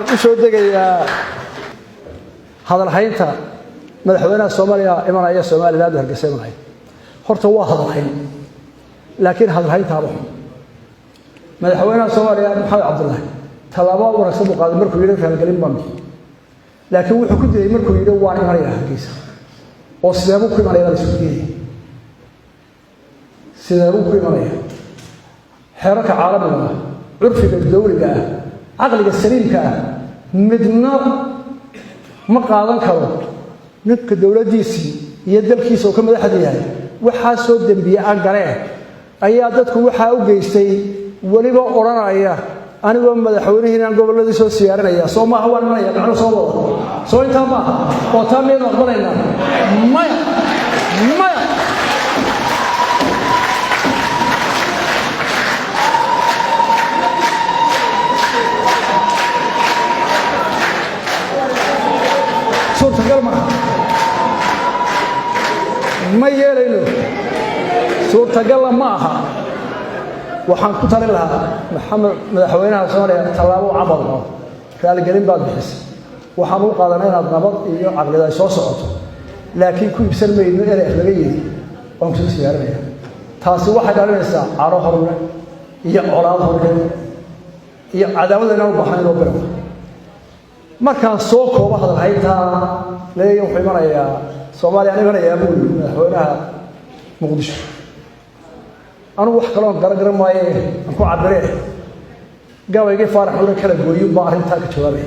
soo degaya hadal haynta madaxweynaha Soomaaliya imanaya Soomaaliland hargeysa imanaya horta waa hadal hayn laakiin hadal haynta aba madaxweynaha Soomaaliya Maxamed Cabdullaahi talaabo wanaagsan u qaaday markuu yiri falgalin baan laakiin wuxuu ku diiday markuu yiri waa imanaya hargeysa oo sidee ku imanaya isku diiday sidee ku imanaya xeerarka caalamiga curfiga dawliga aqliga saliimka midna ma qaadan karo ninka dawladiisii iyo dalkiisa oo ka madaxda yahay waxa soo dambiye aan galeen ayaa dadku waxa u geystay waliba oranaya anigoo madaxweynaha gobolada soo siyaaranaya Soomaha waan maraya macno soo wada soo inta ma oo taameen aqbalayna maya ما يلينو صورة قال ما ها وحن كتر لها محمد مدحوينها Soomaaliya talaabo cabal kala galin baad bixis waxaan u qaadanay inaad nabad iyo aqlida soo socoto laakiin ku ibsan meeyno inay laga yeeyo oo ku siyaaranaya taasi waxay dhalinaysaa caro horre iyo colaad horre iyo cadaawad inaan u baxayn oo baro markaan soo koobo hadal haynta leeyo wuxuu imanayaa Soomaaliya aniga yaabuu madaxweynaha Muqdisho anu wax kale oo gargar maaye aan ku cabirey gabayga faarax uu kala gooyo ba arinta ka jawaabay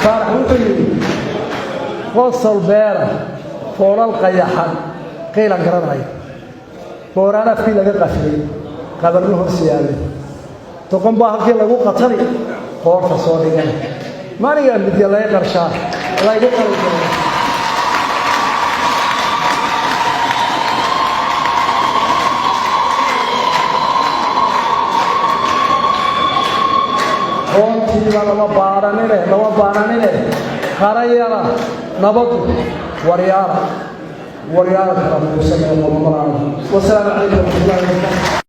faarax uu yiri qosol beera foolal qayaxan qeyla garanay boorana fi laga qafiyay qabarno hoosiyaalay toqon baa halkii lagu qatari qoorta soo dhigay maaliga mid yalay qarshaa la igu qalbay qoontii lama baaranine qarayara nabadu waryaara kala muuqsan oo wasalaamu calaykum wa rahmatullahi wa barakatuh